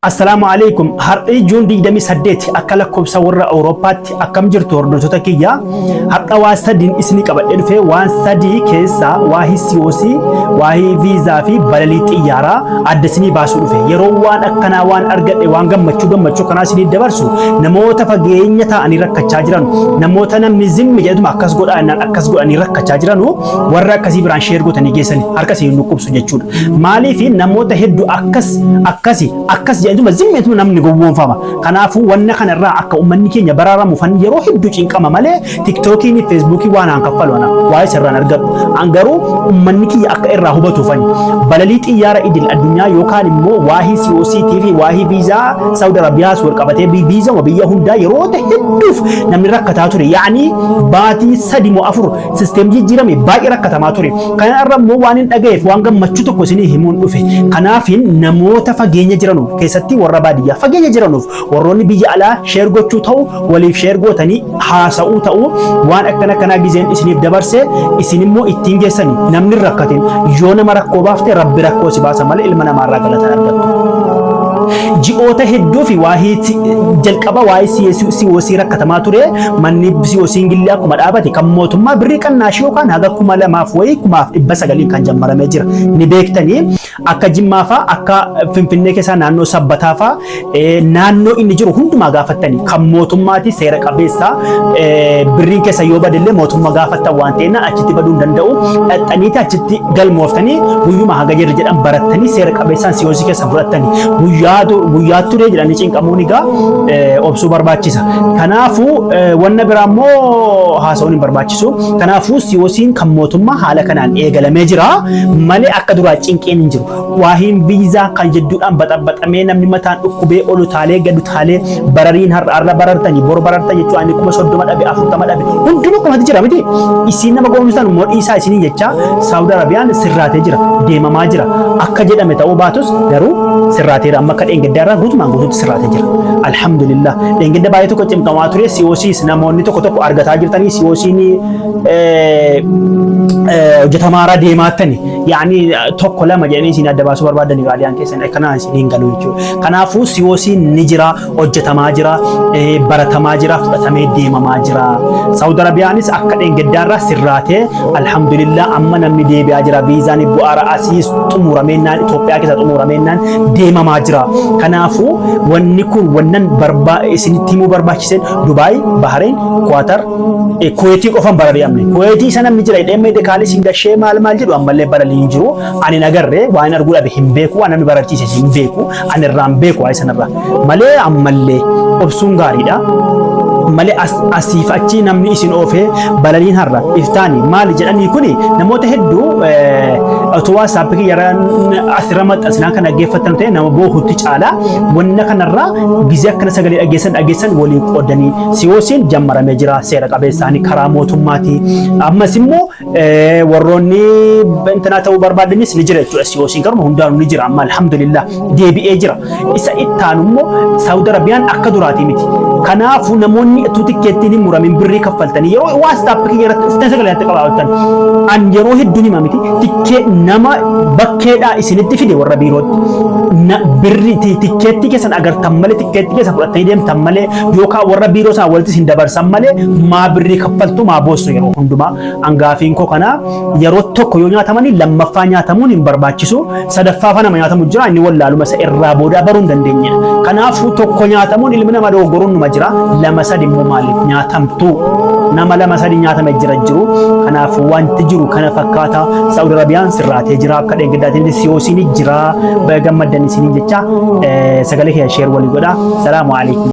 Assalamu alaikum. Har'i Juun 28 akka lakkoofsa warra Awurooppaatti akkam jirtu hordoftoota kiyya. Har'a waa sadiin isinii qabadhee dhufee waan sadii keessaa waa'ee siyoosii, waa'ee viizaa fi balalii xiyyaaraa adda isinii baasuu dhufe. Yeroo waan akkanaa waan argadhe waan gammachuu kanaa isinii dabarsu namoota fageenya ta'anii rakkachaa jiran, namoota namni zimmi jedhuma akkas godhanii rakkachaa jiran warra akkasii biraan sheer gootanii geessanii harka isin nuqqubsu jechuudha. Maaliif namoota hedduu akkas jedhuma zimmeetu namni gowwoomfama. Kanaafuu wanna kanarraa akka ummanni keenya baraaramu fan yeroo hedduu cinqama malee TikTokiin, Facebookii waan aan kaffalwana waa'ee sirraan argadhu. An garuu ummanni kiyya akka irraa hubatuufani balalii xiyyaara idil addunyaa yookaan immoo waa'ee COCT fi waa'ee viizaa Saudi Arabiyaas wal qabatee viizaa biyya hundaa yeroo hedduuf namni rakkataa ture. Yaani baatii 3 moo 4 sisteem jijjiirame baay'ee rakkatamaa ture. Kanarra immoo waan hin dhagayeef waan gammachuu tokko isinii himuun dhufe. Kanaafin namoota fageenya jiran keessatti warra baadiyyaa fageenya jiranuuf warroonni biyya alaa sheer gochuu ta'u waliif sheer gootanii haasa'uu ta'u waan akkanaa gizeen isiniif dabarse isin immoo ittiin geessanii namni rakkateen yoo nama rakkoo baafte rabbi rakkoo si baasa malee ilma namaarraa galata argattu. Ji'oota hedduu fi waa'ee jalqaba waa'ee COC rakkatamaa ture. Manni COC ingillee akkuma dhaabate kan mootummaa birrii qannaashii yookaan haga 2,000 wayii 1,900 kan jammaramee jira. Ni beektanii akka Jimmaa fa'aa akka Finfinnee keessaa naannoo Sabbataa fa'aa naannoo inni jiru hundumaa gaafattanii kan mootummaati seera qabeessa birriin keessa yoo badillee mootummaa gaafattan waan ta'eef achitti baduu hin danda'u. Dhaxxaniiti achitti galmooftanii guyyuma haga jirra jedhan barattanii seera qabeessaan COC keessa fudhattanii guyyaa ture jedhanii cinqamuun egaa obsuu barbaachisa. Kanaafuu wanna biraa immoo haasa'uun hin barbaachisu. Kanaafuu COC'n kan mootummaa haala kanaan eegalamee jira malee akka duraa cinqeen hin jiru. Waa'een viizaa kan jedduudhaan baxamee namni mataan dhukkubee olu taalee gadu taalee barariin har'a barartanii bor barartan jechuun ani 30 dhabe 40 dhabe hundinuu kumatti jira miti. Isin nama goomsaan immoo dhiisaa isinii jecha Saudi Arabiyaan sirraatee jira deemamaa jira akka jedhame ta'uu baatus garuu sirraateera amma akka dheengaddaarraa guutumaan guutuutti sirraatee jira. Alhamdulillah dheengadda baay'ee tokko cimqamaa ture. COC's namoonni tokko argataa jirtanii COC'n hojjetamaarraa deemaattani yaani tokko lama jedhanii isin adda baasuu barbaadanii raadiyaan keessan akkanaa isin hin galu jechuudha. Kanaafuu COC'n ni jira, hojjetamaa jira, baratamaa jira, fudhatamee deemamaa jira. Saudi Arabiyaanis akka dheengaddaarraa sirraatee alhamdulillah amma namni deebi'aa jira. Viizaan bu'aara asii xumurameenaan Itoophiyaa keessa xumurameenaan deemamaa jira. Kanaafuu wanni kun wannan isinitti himuu barbaachisen Dubaay, Bahrein, Qatar, Kuwaitii qofan barari'amne. Kuwaitii sana namni jira hidhee meedikaalis hin gashee maal jiru ammallee baralii hin jiru. Ani nagarree waan arguu dhabe hin beeku, waan namni barachiise hin beeku, ani irraan beeku waa'ee sanarraa. Malee ammallee obsuun gaariidha. Malee asiif achi namni isin oofee balaliin har'a iftaani maali jedhanii kuni namoota hedduu otoo WhatsAppii yaraan asirra maxxansinaan kan dhaggeeffatan ta'e nama boohutti caala wanna kanarraa gizee akkana sagalee dhageessan waliin qoodanii COC'n jammaramee jira seera qabeessaanii karaa mootummaati. Ammas immoo warroonni intanaa ta'uu barbaadanis ni jira jechuudha. COC'n garuu hundaanuu ni jira amma alhamdulillah deebi'ee jira. Isa ittaanu immoo Saudi Arabiyaan akka duraati miti. Kanaafuu namoonni tu tikkeettiin hin muramin birrii kaffaltanii yeroo WhatsAppii irratti iftaan sagalee qabaatan an yeroo hedduu ni mamiti tikkee nama bakkeedhaa isinitti fide warra biirootti birrii tikkeettii keessan agartan malee tikkeettii keessan fudhattanii deemtan malee yookaan warra biiroo isaa walitti hin dabarsan malee maa birrii kaffaltu maa boossu yeroo hundumaa angaafiin koo kana yeroo tokko yoo nyaatamanii lammaffaa nyaatamuun hin barbaachisu sadaffaa fa nama nyaatamu jira inni wallaaluma isa irraa booda baruu hin dandeenyedha. Kanaafuu tokko nyaatamuun ilmi nama dogoggoruun numa jira lama sadi immoo maaliif nyaatamtu nama lama sadi nyaatame jiru. Kanaafuu wanti jiru kana fakkaata. Saudi Arabiyaan sirraatee jira akka dheengaddaatiin COC'n jira gammaddan isiniin jecha sagalee kee sheer walii godha. Salaamu alaikum.